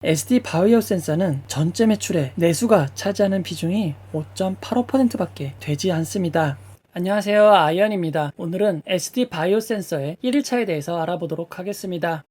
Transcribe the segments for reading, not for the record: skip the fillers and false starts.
SD 바이오 센서는 전체 매출의 내수가 차지하는 비중이 5.85%밖에 되지 않습니다. 안녕하세요, 아이언입니다. 오늘은 SD 바이오 센서의 1일차에 대해서 알아보도록 하겠습니다.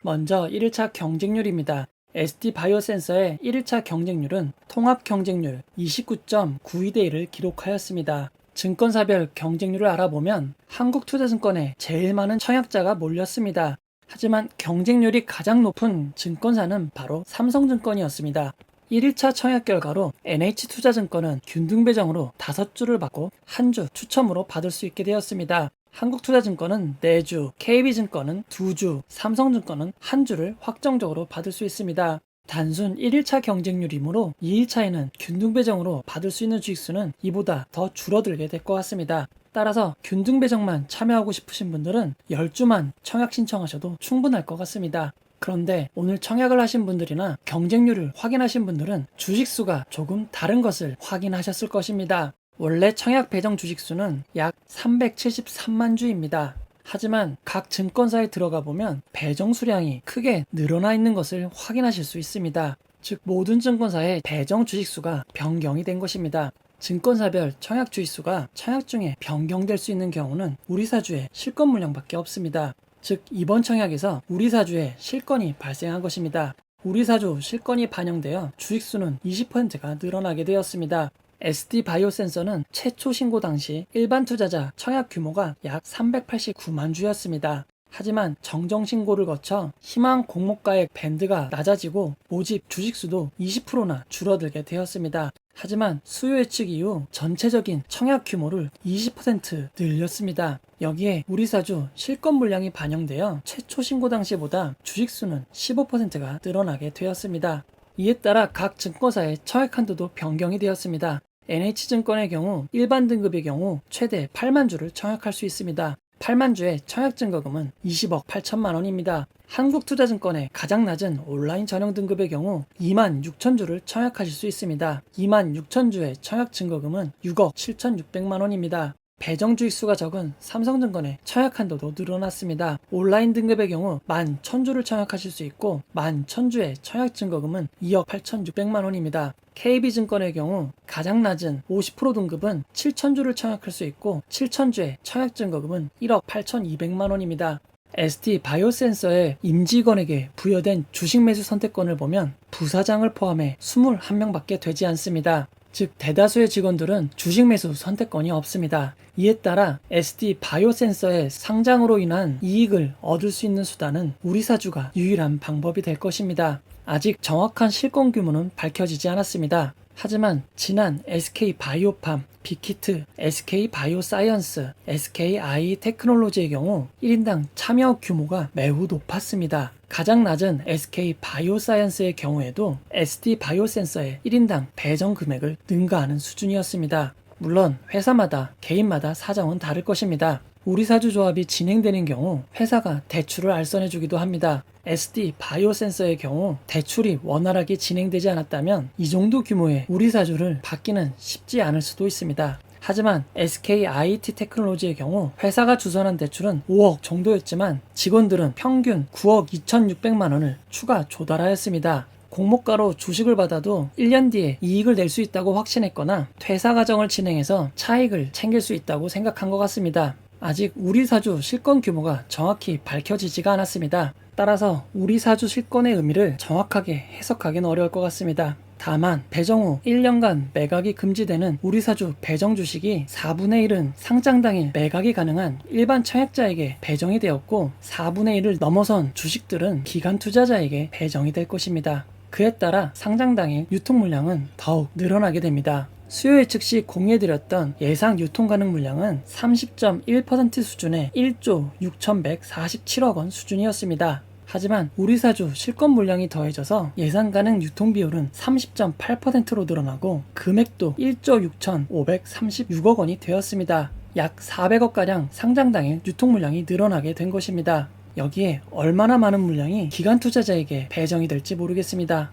먼저 1일차 경쟁률입니다. SD 바이오 센서의 1일차 경쟁률은 통합 경쟁률 29.92대 1을 기록하였습니다. 증권사별 경쟁률을 알아보면 한국투자증권에 제일 많은 청약자가 몰렸습니다. 하지만 경쟁률이 가장 높은 증권사는 바로 삼성증권이었습니다. 1일차 청약 결과로 NH투자증권은 균등배정으로 5주를 받고 1주 추첨으로 받을 수 있게 되었습니다. 한국투자증권은 4주, KB증권은 2주, 삼성증권은 1주를 확정적으로 받을 수 있습니다. 단순 1일차 경쟁률이므로 2일차에는 균등배정으로 받을 수 있는 주식수는 이보다 더 줄어들게 될 것 같습니다. 따라서 균등배정만 참여하고 싶으신 분들은 10주만 청약 신청하셔도 충분할 것 같습니다. 그런데 오늘 청약을 하신 분들이나 경쟁률을 확인하신 분들은 주식수가 조금 다른 것을 확인하셨을 것입니다. 원래 청약 배정 주식수는 약 373만 주입니다. 하지만 각 증권사에 들어가 보면 배정 수량이 크게 늘어나 있는 것을 확인하실 수 있습니다. 즉 모든 증권사의 배정 주식수가 변경이 된 것입니다. 증권사별 청약 주식수가 청약 중에 변경될 수 있는 경우는 우리사주의 실권 물량밖에 없습니다. 즉 이번 청약에서 우리사주에 실권이 발생한 것입니다. 우리사주 실권이 반영되어 주식수는 20%가 늘어나게 되었습니다. SD 바이오 센서는 최초 신고 당시 일반 투자자 청약 규모가 약 389만 주였습니다. 하지만 정정 신고를 거쳐 희망 공모가액 밴드가 낮아지고 모집 주식수도 20%나 줄어들게 되었습니다. 하지만 수요 예측 이후 전체적인 청약 규모를 20% 늘렸습니다. 여기에 우리사주 실권 물량이 반영되어 최초 신고 당시보다 주식수는 15%가 늘어나게 되었습니다. 이에 따라 각 증권사의 청약 한도도 변경이 되었습니다. NH증권의 경우 일반 등급의 경우 최대 8만 주를 청약할 수 있습니다. 8만 주의 청약 증거금은 20억 8천만 원입니다. 한국투자증권의 가장 낮은 온라인 전용 등급의 경우 2만 6천 주를 청약하실 수 있습니다. 2만 6천 주의 청약 증거금은 6억 7,600만 원입니다. 배정 주식수가 적은 삼성증권의 청약 한도도 늘어났습니다. 온라인 등급의 경우 11,000주를 청약하실 수 있고 11,000주의 청약 증거금은 2억 8,600만 원입니다. KB증권의 경우 가장 낮은 50% 등급은 7,000주를 청약할 수 있고 7,000주의 청약 증거금은 1억 8,200만 원입니다. SD 바이오 센서의 임직원에게 부여된 주식 매수 선택권을 보면 부사장을 포함해 21명밖에 되지 않습니다. 즉 대다수의 직원들은 주식 매수 선택권이 없습니다. 이에 따라 SD 바이오 센서의 상장으로 인한 이익을 얻을 수 있는 수단은 우리사주가 유일한 방법이 될 것입니다. 아직 정확한 실권 규모는 밝혀지지 않았습니다. 하지만 지난 SK 바이오팜, 빅히트, SK 바이오사이언스, SKI 테크놀로지의 경우 1인당 참여 규모가 매우 높았습니다. 가장 낮은 SK 바이오사이언스의 경우에도 SD 바이오 센서의 1인당 배정 금액을 능가하는 수준이었습니다. 물론 회사마다 개인마다 사정은 다를 것입니다. 우리사주 조합이 진행되는 경우 회사가 대출을 알선해주기도 합니다. SD 바이오 센서의 경우 대출이 원활하게 진행되지 않았다면 이 정도 규모의 우리사주를 받기는 쉽지 않을 수도 있습니다. 하지만 SKIT 테크놀로지의 경우 회사가 주선한 대출은 5억 정도였지만 직원들은 평균 9억 2,600만 원을 추가 조달하였습니다. 공모가로 주식을 받아도 1년 뒤에 이익을 낼 수 있다고 확신했거나 퇴사 과정을 진행해서 차익을 챙길 수 있다고 생각한 것 같습니다. 아직 우리사주 실권 규모가 정확히 밝혀지지가 않았습니다. 따라서 우리사주 실권의 의미를 정확하게 해석하기는 어려울 것 같습니다. 다만 배정 후 1년간 매각이 금지되는 우리사주 배정 주식이 4분의 1은 상장 당일 매각이 가능한 일반 청약자에게 배정이 되었고 4분의 1을 넘어선 주식들은 기관 투자자에게 배정이 될 것입니다. 그에 따라 상장 당일 유통 물량은 더욱 늘어나게 됩니다. 수요 예측 시 공유해드렸던 예상 유통 가능 물량은 30.1% 수준의 1조 6,147억 원 수준이었습니다. 하지만 우리사주 실권 물량이 더해져서 예상 가능 유통 비율은 30.8%로 늘어나고 금액도 1조 6,536억 원이 되었습니다. 약 400억가량 상장 당일 유통 물량이 늘어나게 된 것입니다. 여기에 얼마나 많은 물량이 기관 투자자에게 배정이 될지 모르겠습니다.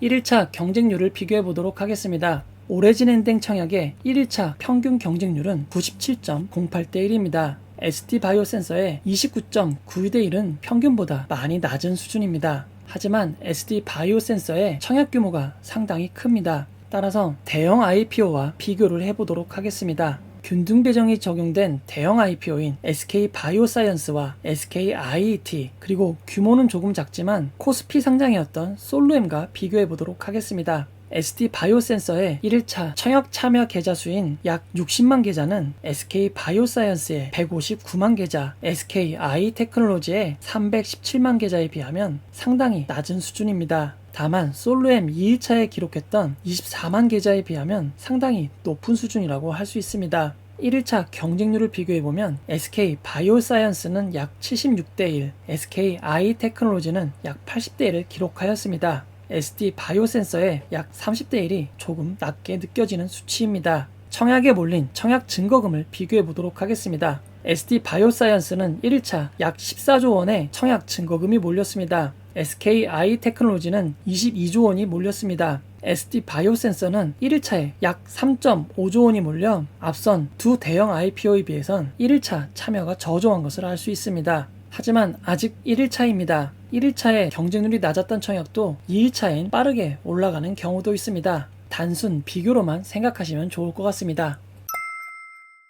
1일차 경쟁률을 비교해 보도록 하겠습니다. 올해 진행된 청약의 1일차 평균 경쟁률은 97.08대 1입니다. SD 바이오 센서의 29.92대 1은 평균보다 많이 낮은 수준입니다. 하지만 SD 바이오 센서의 청약 규모가 상당히 큽니다. 따라서 대형 IPO와 비교를 해보도록 하겠습니다. 균등 배정이 적용된 대형 IPO인 SK 바이오사이언스와 SK IET, 그리고 규모는 조금 작지만 코스피 상장이었던 솔루엠과 비교해 보도록 하겠습니다. SD 바이오센서의 1일차 청약 참여 계좌 수인 약 60만 계좌는 SK 바이오사이언스의 159만 계좌, SK 아이테크놀로지의 317만 계좌에 비하면 상당히 낮은 수준입니다. 다만 솔루엠 2일차에 기록했던 24만 계좌에 비하면 상당히 높은 수준이라고 할 수 있습니다. 1일차 경쟁률을 비교해보면 SK 바이오사이언스는 약 76대1, SK 아이테크놀로지는 약 80대1을 기록하였습니다. SD 바이오센서의 약 30대1이 조금 낮게 느껴지는 수치입니다. 청약에 몰린 청약 증거금을 비교해 보도록 하겠습니다. SD 바이오사이언스는 1일차 약 14조 원의 청약 증거금이 몰렸습니다. SK 아이테크놀로지는 22조 원이 몰렸습니다. SD 바이오센서는 1일차에 약 3.5조 원이 몰려 앞선 두 대형 IPO에 비해선 1일차 참여가 저조한 것을 알 수 있습니다. 하지만 아직 1일차입니다. 1일차에 경쟁률이 낮았던 청약도 2일차엔 빠르게 올라가는 경우도 있습니다. 단순 비교로만 생각하시면 좋을 것 같습니다.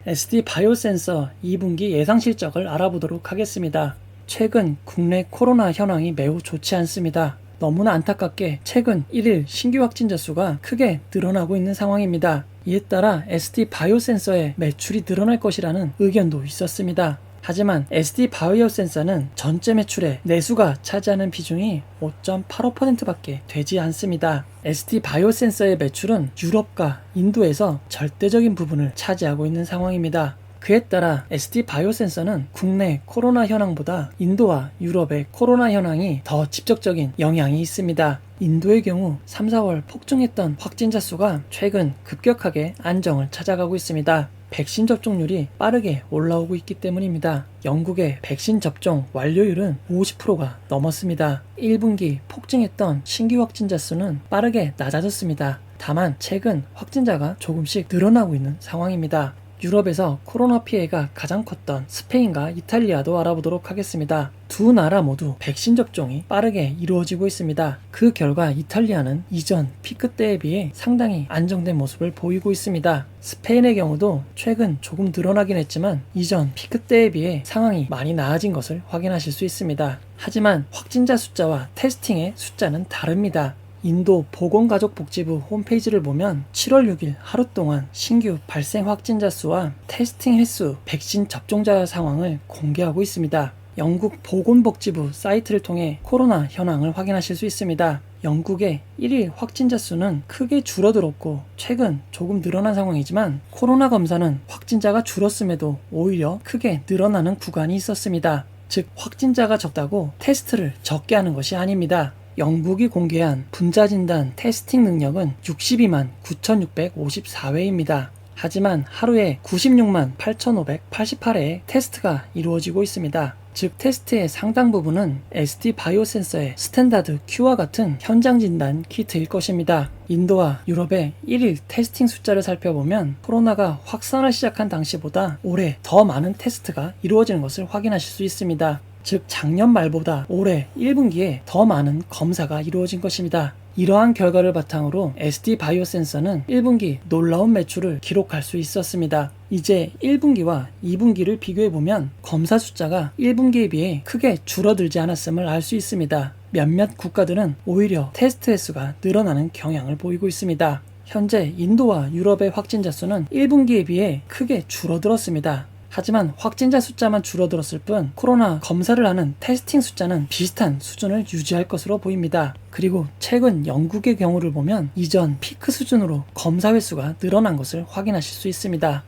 SD 바이오센서 2분기 예상 실적을 알아보도록 하겠습니다. 최근 국내 코로나 현황이 매우 좋지 않습니다. 너무나 안타깝게 최근 1일 신규 확진자 수가 크게 늘어나고 있는 상황입니다. 이에 따라 SD 바이오센서의 매출이 늘어날 것이라는 의견도 있었습니다. 하지만 SD 바이오센서는 전체 매출의 내수가 차지하는 비중이 5.85%밖에 되지 않습니다. SD 바이오센서의 매출은 유럽과 인도에서 절대적인 부분을 차지하고 있는 상황입니다. 그에 따라 SD 바이오센서는 국내 코로나 현황보다 인도와 유럽의 코로나 현황이 더 직접적인 영향이 있습니다. 인도의 경우 3, 4월 폭증했던 확진자 수가 최근 급격하게 안정을 찾아가고 있습니다. 백신 접종률이 빠르게 올라오고 있기 때문입니다. 영국의 백신 접종 완료율은 50%가 넘었습니다. 1분기 폭증했던 신규 확진자 수는 빠르게 낮아졌습니다. 다만 최근 확진자가 조금씩 늘어나고 있는 상황입니다. 유럽에서 코로나 피해가 가장 컸던 스페인과 이탈리아도 알아보도록 하겠습니다. 두 나라 모두 백신 접종이 빠르게 이루어지고 있습니다. 그 결과 이탈리아는 이전 피크 때에 비해 상당히 안정된 모습을 보이고 있습니다. 스페인의 경우도 최근 조금 늘어나긴 했지만 이전 피크 때에 비해 상황이 많이 나아진 것을 확인하실 수 있습니다. 하지만 확진자 숫자와 테스팅의 숫자는 다릅니다. 인도 보건가족복지부 홈페이지를 보면 7월 6일 하루 동안 신규 발생 확진자 수와 테스팅 횟수, 백신 접종자 상황을 공개하고 있습니다. 영국 보건복지부 사이트를 통해 코로나 현황을 확인하실 수 있습니다. 영국의 1일 확진자 수는 크게 줄어들었고 최근 조금 늘어난 상황이지만 코로나 검사는 확진자가 줄었음에도 오히려 크게 늘어나는 구간이 있었습니다. 즉 확진자가 적다고 테스트를 적게 하는 것이 아닙니다. 영국이 공개한 분자진단 테스팅 능력은 62만 9,654회입니다. 하지만 하루에 96만 8,588회의 테스트가 이루어지고 있습니다. 즉 테스트의 상당 부분은 SD 바이오센서의 스탠다드 Q와 같은 현장 진단 키트일 것입니다. 인도와 유럽의 1일 테스팅 숫자를 살펴보면 코로나가 확산을 시작한 당시보다 올해 더 많은 테스트가 이루어지는 것을 확인하실 수 있습니다. 즉 작년 말보다 올해 1분기에 더 많은 검사가 이루어진 것입니다. 이러한 결과를 바탕으로 SD 바이오센서는 1분기 놀라운 매출을 기록할 수 있었습니다. 이제 1분기와 2분기를 비교해보면 검사 숫자가 1분기에 비해 크게 줄어들지 않았음을 알 수 있습니다. 몇몇 국가들은 오히려 테스트 횟수가 늘어나는 경향을 보이고 있습니다. 현재 인도와 유럽의 확진자 수는 1분기에 비해 크게 줄어들었습니다. 하지만 확진자 숫자만 줄어들었을 뿐 코로나 검사를 하는 테스팅 숫자는 비슷한 수준을 유지할 것으로 보입니다. 그리고 최근 영국의 경우를 보면 이전 피크 수준으로 검사 횟수가 늘어난 것을 확인하실 수 있습니다.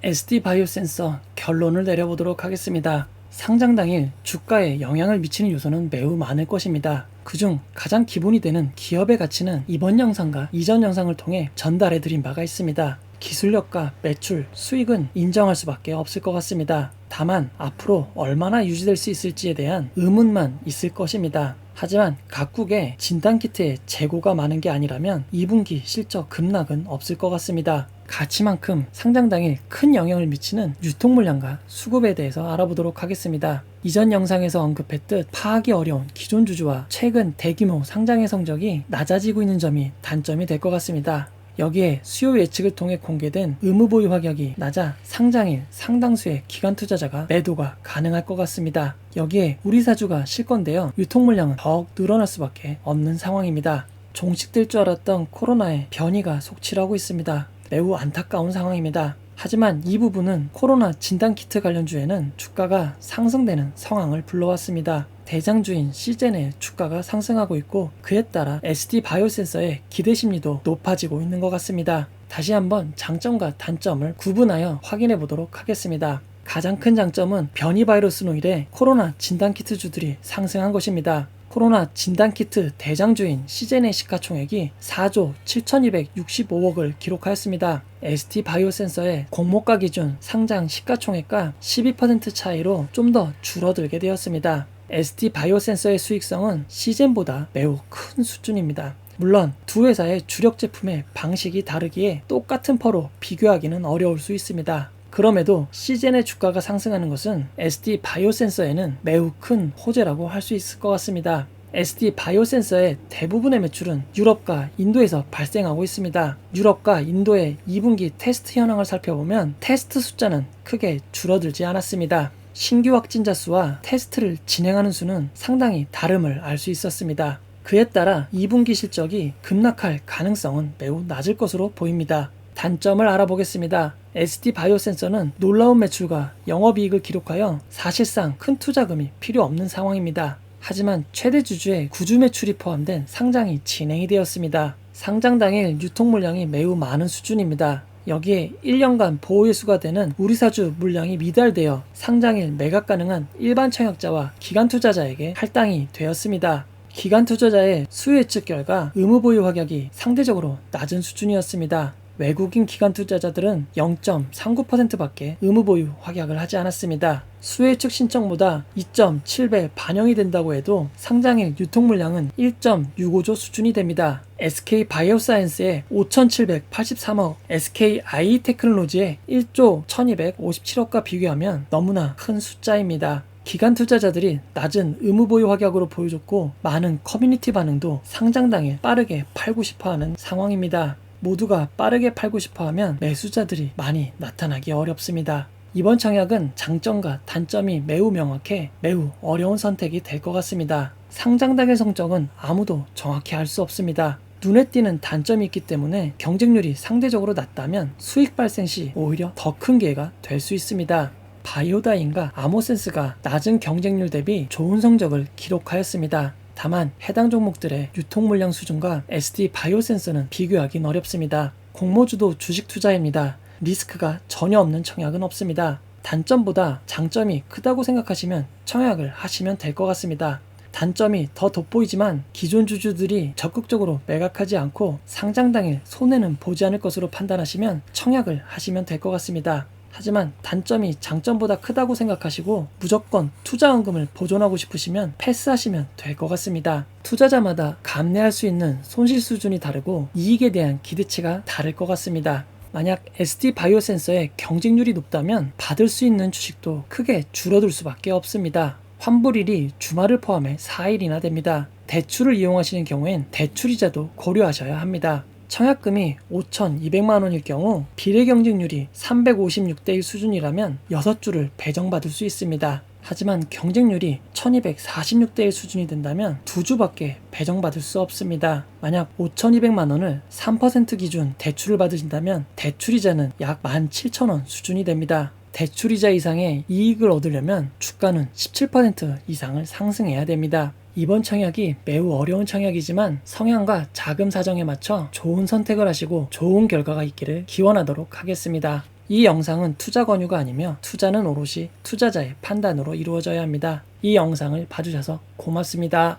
SD 바이오센서 결론을 내려보도록 하겠습니다. 상장 당일 주가에 영향을 미치는 요소는 매우 많을 것입니다. 그중 가장 기본이 되는 기업의 가치는 이번 영상과 이전 영상을 통해 전달해 드린 바가 있습니다. 기술력과 매출, 수익은 인정할 수밖에 없을 것 같습니다. 다만 앞으로 얼마나 유지될 수 있을지에 대한 의문만 있을 것입니다. 하지만 각국의 진단키트의 재고가 많은 게 아니라면 2분기 실적 급락은 없을 것 같습니다. 가치만큼 상장 당일 큰 영향을 미치는 유통 물량과 수급에 대해서 알아보도록 하겠습니다. 이전 영상에서 언급했듯 파악이 어려운 기존 주주와 최근 대규모 상장의 성적이 낮아지고 있는 점이 단점이 될 것 같습니다. 여기에 수요 예측을 통해 공개된 의무보유 확약이 낮아 상장일 상당수의 기관 투자자가 매도가 가능할 것 같습니다. 여기에 우리 사주가 실건되어 유통 물량은 더욱 늘어날 수밖에 없는 상황입니다. 종식될 줄 알았던 코로나의 변이가 속출하고 있습니다. 매우 안타까운 상황입니다. 하지만 이 부분은 코로나 진단키트 관련주에는 주가가 상승되는 상황을 불러왔습니다. 대장주인 시젠의 주가가 상승하고 있고 그에 따라 SD 바이오센서의 기대 심리도 높아지고 있는 것 같습니다. 다시 한번 장점과 단점을 구분하여 확인해 보도록 하겠습니다. 가장 큰 장점은 변이 바이러스 노일에 코로나 진단키트 주들이 상승한 것입니다. 코로나 진단키트 대장주인 시젠의 시가총액이 4조 7,265억을 기록하였습니다. ST 바이오센서의 공모가 기준 상장 시가총액과 12% 차이로 좀 더 줄어들게 되었습니다. ST 바이오센서의 수익성은 시젠보다 매우 큰 수준입니다. 물론 두 회사의 주력 제품의 방식이 다르기에 똑같은 퍼로 비교하기는 어려울 수 있습니다. 그럼에도 시젠의 주가가 상승하는 것은 SD 바이오센서에는 매우 큰 호재라고 할 수 있을 것 같습니다. SD 바이오센서의 대부분의 매출은 유럽과 인도에서 발생하고 있습니다. 유럽과 인도의 2분기 테스트 현황을 살펴보면 테스트 숫자는 크게 줄어들지 않았습니다. 신규 확진자 수와 테스트를 진행하는 수는 상당히 다름을 알 수 있었습니다. 그에 따라 2분기 실적이 급락할 가능성은 매우 낮을 것으로 보입니다. 단점을 알아보겠습니다. SD 바이오센서는 놀라운 매출과 영업이익을 기록하여 사실상 큰 투자금이 필요 없는 상황입니다. 하지만 최대 주주의 구주 매출이 포함된 상장이 진행이 되었습니다. 상장 당일 유통 물량이 매우 많은 수준입니다. 여기에 1년간 보호예수가 되는 우리사주 물량이 미달되어 상장일 매각 가능한 일반 청약자와 기관 투자자에게 할당이 되었습니다. 기관 투자자의 수요 예측 결과 의무보유 확약이 상대적으로 낮은 수준이었습니다. 외국인 기관 투자자들은 0.39%밖에 의무보유 확약을 하지 않았습니다. 수요 예측 신청보다 2.7배 반영이 된다고 해도 상장일 유통 물량은 1.65조 수준이 됩니다. SK 바이오사이언스의 5,783억, SK 아이 테크놀로지의 1조 1,257억과 비교하면 너무나 큰 숫자입니다. 기관 투자자들이 낮은 의무보유 확약으로 보여줬고 많은 커뮤니티 반응도 상장 당일 빠르게 팔고 싶어하는 상황입니다. 모두가 빠르게 팔고 싶어하면 매수자들이 많이 나타나기 어렵습니다. 이번 청약은 장점과 단점이 매우 명확해 매우 어려운 선택이 될 것 같습니다. 상장 당일 성적은 아무도 정확히 알 수 없습니다. 눈에 띄는 단점이 있기 때문에 경쟁률이 상대적으로 낮다면 수익 발생 시 오히려 더 큰 기회가 될 수 있습니다. 바이오다인과 아모센스가 낮은 경쟁률 대비 좋은 성적을 기록하였습니다. 다만 해당 종목들의 유통 물량 수준과 SD 바이오센서는 비교하기는 어렵습니다. 공모주도 주식 투자입니다. 리스크가 전혀 없는 청약은 없습니다. 단점보다 장점이 크다고 생각하시면 청약을 하시면 될 것 같습니다. 단점이 더 돋보이지만 기존 주주들이 적극적으로 매각하지 않고 상장 당일 손해는 보지 않을 것으로 판단하시면 청약을 하시면 될 것 같습니다. 하지만 단점이 장점보다 크다고 생각하시고 무조건 투자원금을 보존하고 싶으시면 패스하시면 될 것 같습니다. 투자자마다 감내할 수 있는 손실 수준이 다르고 이익에 대한 기대치가 다를 것 같습니다. 만약 SD 바이오센서의 경쟁률이 높다면 받을 수 있는 주식도 크게 줄어들 수밖에 없습니다. 환불일이 주말을 포함해 4일이나 됩니다. 대출을 이용하시는 경우엔 대출이자도 고려하셔야 합니다. 청약금이 5,200만원일 경우 비례 경쟁률이 356대 1 수준이라면 6주를 배정받을 수 있습니다. 하지만 경쟁률이 1246대 1 수준이 된다면 2주밖에 배정받을 수 없습니다. 만약 5,200만원을 3% 기준 대출을 받으신다면 대출이자는 약 17,000원 수준이 됩니다. 대출이자 이상의 이익을 얻으려면 주가는 17% 이상을 상승해야 됩니다. 이번 청약이 매우 어려운 청약이지만 성향과 자금 사정에 맞춰 좋은 선택을 하시고 좋은 결과가 있기를 기원하도록 하겠습니다. 이 영상은 투자 권유가 아니며 투자는 오롯이 투자자의 판단으로 이루어져야 합니다. 이 영상을 봐주셔서 고맙습니다.